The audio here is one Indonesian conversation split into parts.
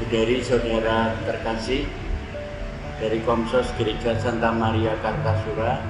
Saudari-saudara terkasih dari Komsos Gereja Santa Maria Kartasura,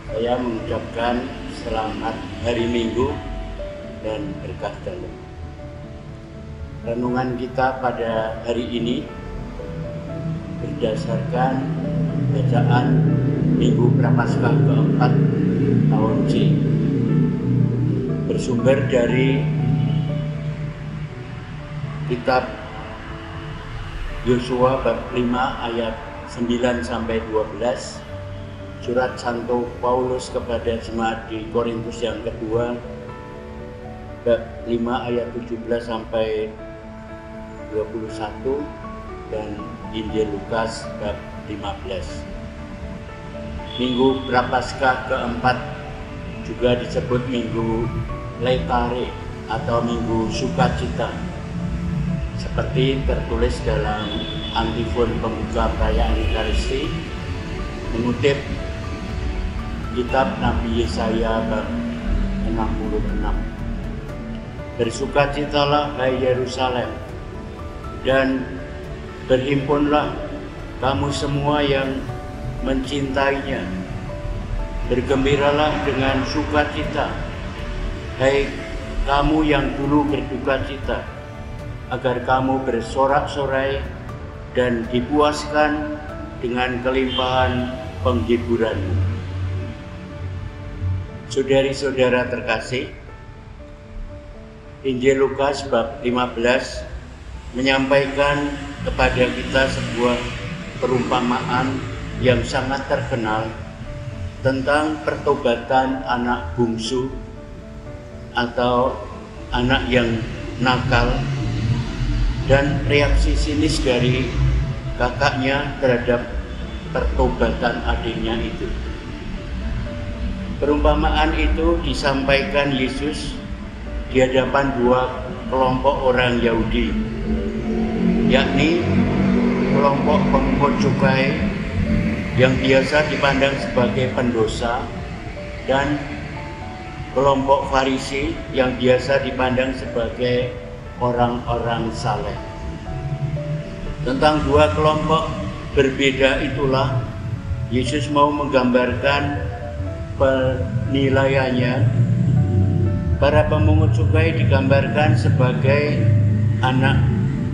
saya mengucapkan selamat hari Minggu dan berkah dalam. Renungan kita pada hari ini berdasarkan bacaan Minggu Prapaskah keempat tahun C, bersumber dari kitab Yosua bab 5 ayat 9-12, surat Santo Paulus kepada jemaat di Korintus yang kedua bab 5 ayat 17-21, dan Injil Lukas bab 15. Minggu Prapaskah keempat juga disebut Minggu Laetare atau Minggu Sukacita, seperti tertulis dalam antifon pembuka perayaan Ekaristi mengutip kitab Nabi Yesaya bab 66. Bersukacitalah hai Yerusalem, dan berhimpunlah kamu semua yang mencintainya. Bergembiralah dengan sukacita, hai kamu yang dulu berduka cita, agar kamu bersorak-sorai dan dipuaskan dengan kelimpahan penghiburanmu. Saudari-saudara terkasih, Injil Lukas bab 15 menyampaikan kepada kita sebuah perumpamaan yang sangat terkenal tentang pertobatan anak bungsu atau anak yang nakal dan reaksi sinis dari kakaknya terhadap pertobatan adiknya itu. Perumpamaan itu disampaikan Yesus di hadapan dua kelompok orang Yahudi, yakni kelompok pemungut cukai yang biasa dipandang sebagai pendosa dan kelompok Farisi yang biasa dipandang sebagai orang-orang saleh. Tentang dua kelompok berbeda itulah Yesus mau menggambarkan penilaiannya. Para pemungut cukai digambarkan sebagai anak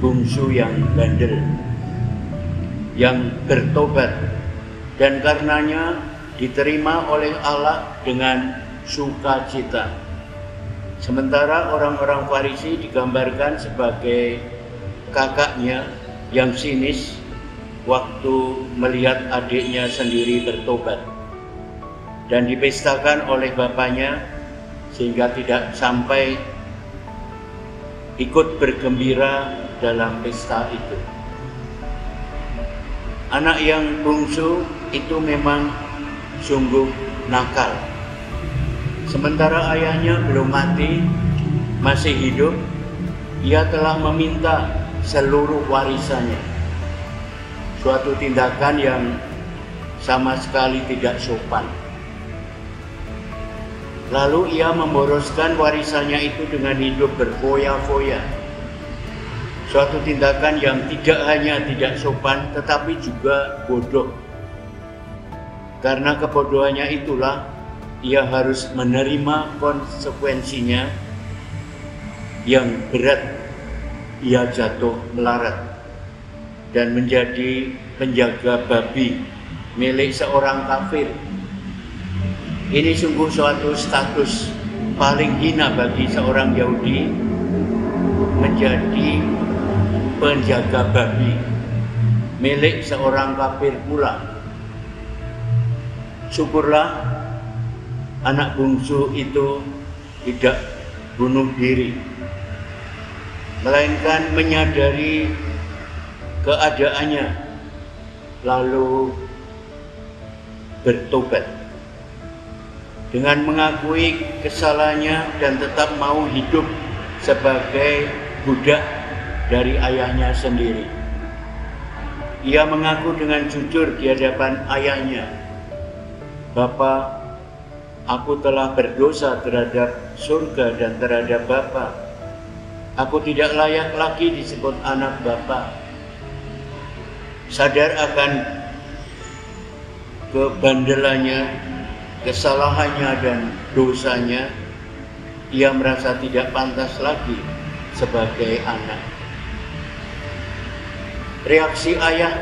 bungsu yang bandel, yang bertobat, dan karenanya diterima oleh Allah dengan sukacita. Sementara orang-orang Farisi digambarkan sebagai kakaknya yang sinis waktu melihat adiknya sendiri bertobat dan dipestakan oleh bapaknya sehingga tidak sampai ikut bergembira dalam pesta itu. Anak yang bungsu itu memang sungguh nakal. Sementara ayahnya belum mati, masih hidup, ia telah meminta seluruh warisannya. Suatu tindakan yang sama sekali tidak sopan. Lalu ia memboroskan warisannya itu dengan hidup berfoya-foya. Suatu tindakan yang tidak hanya tidak sopan, tetapi juga bodoh. Karena kebodohannya itulah ia harus menerima konsekuensinya yang berat. Ia jatuh melarat dan menjadi penjaga babi milik seorang kafir. Ini sungguh suatu status paling hina bagi seorang Yahudi, menjadi penjaga babi milik seorang kafir pula. Syukurlah anak bungsu itu tidak bunuh diri, melainkan menyadari keadaannya lalu bertobat dengan mengakui kesalahannya dan tetap mau hidup sebagai budak dari ayahnya sendiri. Ia mengaku dengan jujur di hadapan ayahnya, "Bapa, aku telah berdosa terhadap surga dan terhadap Bapa. Aku tidak layak lagi disebut anak Bapa. Sadar akan kebandelannya, kesalahannya dan dosanya, ia merasa tidak pantas lagi sebagai anak. Reaksi ayah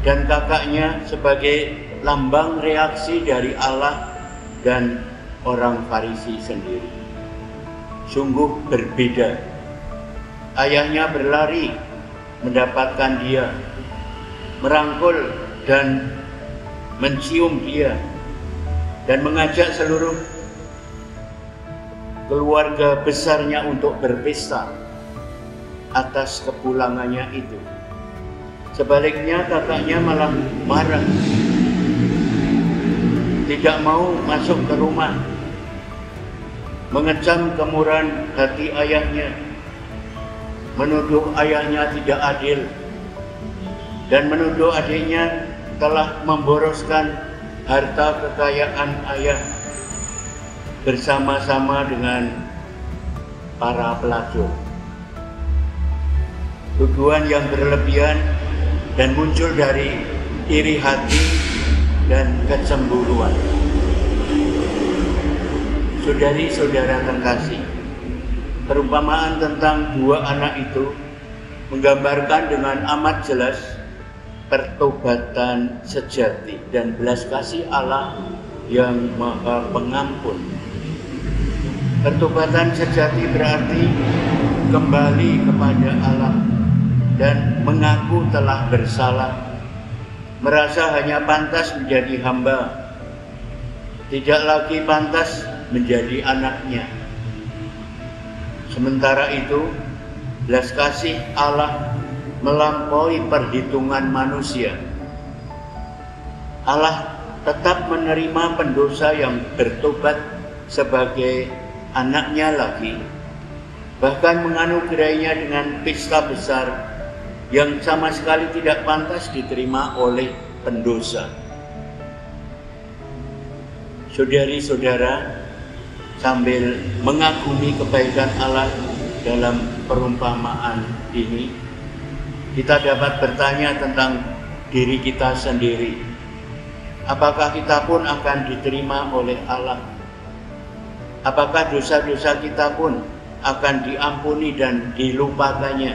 dan kakaknya sebagai lambang reaksi dari Allah dan orang Farisi sendiri sungguh berbeda. Ayahnya berlari mendapatkan dia, merangkul dan mencium dia, dan mengajak seluruh keluarga besarnya untuk berpesta atas kepulangannya itu. Sebaliknya kakaknya malah marah, tidak mau masuk ke rumah, mengecam kemurahan hati ayahnya, menuduh ayahnya tidak adil, dan menuduh adiknya telah memboroskan harta kekayaan ayah bersama-sama dengan para pelacur. Tuduhan yang berlebihan dan muncul dari iri hati dan kecemburuan. Saudari-saudara terkasih, perumpamaan tentang dua anak itu menggambarkan dengan amat jelas pertobatan sejati dan belas kasih Allah yang Maha Pengampun. Pertobatan sejati berarti kembali kepada Allah dan mengaku telah bersalah, merasa hanya pantas menjadi hamba, tidak lagi pantas menjadi anaknya. Sementara itu, belas kasih Allah melampaui perhitungan manusia. Allah tetap menerima pendosa yang bertobat sebagai anaknya lagi, bahkan menganugerahinya dengan pesta besar yang sama sekali tidak pantas diterima oleh pendosa. Saudari-saudara, sambil mengagumi kebaikan Allah dalam perumpamaan ini, kita dapat bertanya tentang diri kita sendiri. Apakah kita pun akan diterima oleh Allah? Apakah dosa-dosa kita pun akan diampuni dan dilupakannya?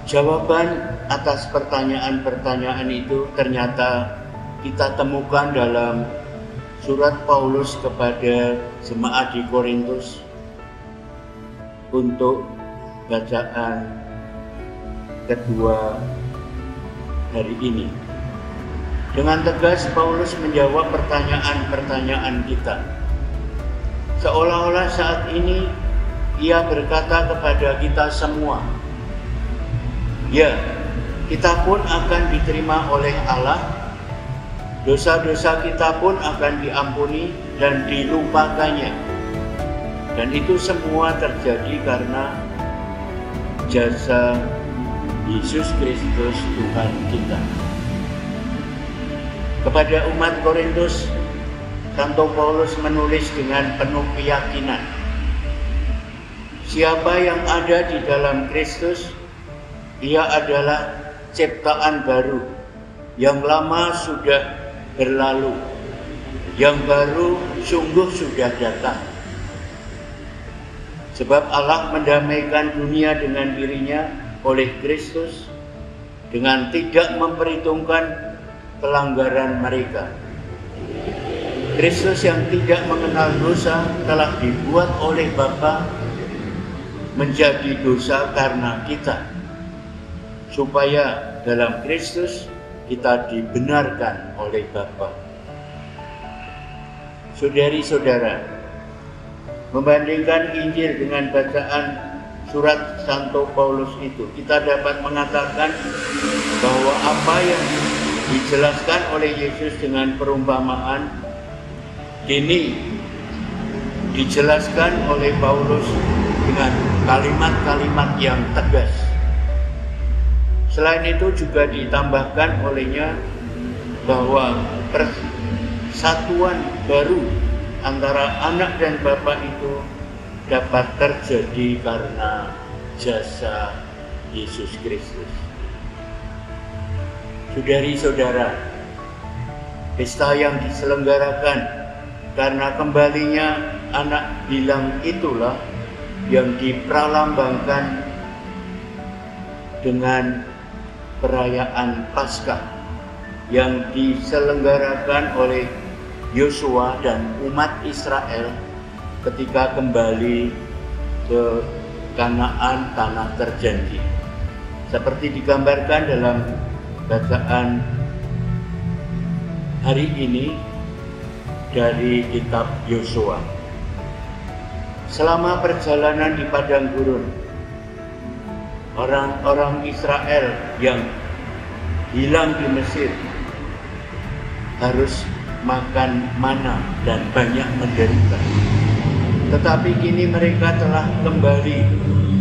Jawaban atas pertanyaan-pertanyaan itu ternyata kita temukan dalam surat Paulus kepada jemaat di Korintus untuk bacaan kedua hari ini. Dengan tegas Paulus menjawab pertanyaan-pertanyaan kita. Seolah-olah saat ini ia berkata kepada kita semua, ya, kita pun akan diterima oleh Allah, dosa-dosa kita pun akan diampuni dan dilupakannya. Dan itu semua terjadi karena jasa Yesus Kristus Tuhan kita. Kepada umat Korintus, Santo Paulus menulis dengan penuh keyakinan, siapa yang ada di dalam Kristus, ia adalah ciptaan baru, yang lama sudah berlalu, yang baru sungguh sudah datang. Sebab Allah mendamaikan dunia dengan dirinya oleh Kristus, dengan tidak memperhitungkan pelanggaran mereka. Kristus yang tidak mengenal dosa telah dibuat oleh Bapa menjadi dosa karena kita, supaya dalam Kristus kita dibenarkan oleh Bapa. Saudari-saudara, membandingkan Injil dengan bacaan surat Santo Paulus itu, kita dapat mengatakan bahwa apa yang dijelaskan oleh Yesus dengan perumpamaan kini dijelaskan oleh Paulus dengan kalimat-kalimat yang tegas. Selain itu juga ditambahkan olehnya bahwa persatuan baru antara anak dan bapa itu dapat terjadi karena jasa Yesus Kristus. Saudari-saudara, pesta yang diselenggarakan karena kembalinya anak bilang itulah yang dipralambangkan dengan perayaan Paskah yang diselenggarakan oleh Yosua dan umat Israel ketika kembali ke Kanaan, tanah terjanji. Seperti digambarkan dalam bacaan hari ini dari kitab Yosua. Selama perjalanan di padang gurun, orang-orang Israel yang hilang di Mesir harus makan mana dan banyak menderita. Tetapi kini mereka telah kembali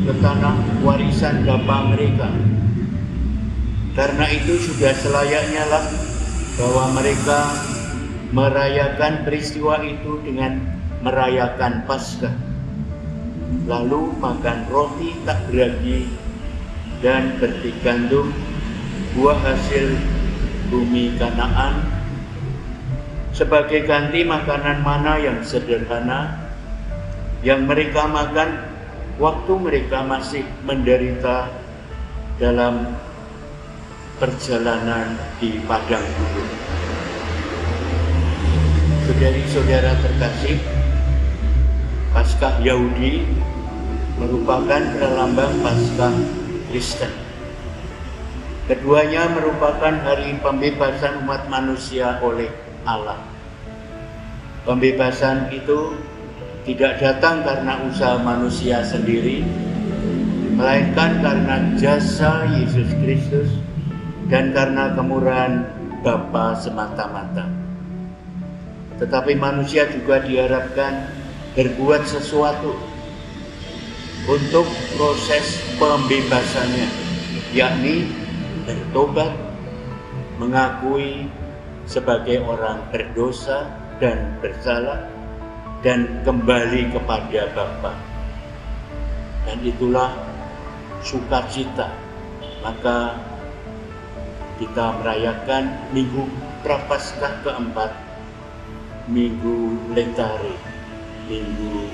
ke tanah warisan bapa mereka. Karena itu sudah selayaknya lah bahwa mereka merayakan peristiwa itu dengan merayakan Paskah. Lalu makan roti tak beragi dan petik gandum, buah hasil bumi Kanaan, sebagai ganti makanan mana yang sederhana yang mereka makan waktu mereka masih menderita dalam perjalanan di padang gurun. Saudari-saudara terkasih, Paskah Yahudi merupakan pralambang Paskah Kristen. Keduanya merupakan hari pembebasan umat manusia oleh Allah. Pembebasan itu tidak datang karena usaha manusia sendiri, melainkan karena jasa Yesus Kristus dan karena kemurahan Bapa semata-mata. Tetapi manusia juga diharapkan berbuat sesuatu untuk proses pembebasannya, yakni bertobat, mengakui sebagai orang berdosa dan bersalah, dan kembali kepada Bapa. Dan itulah sukacita. Maka kita merayakan Minggu Prapaskah keempat, Minggu Letare, Minggu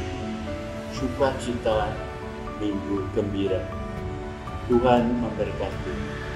sukacita, Minggu gembira. Tuhan memberkati.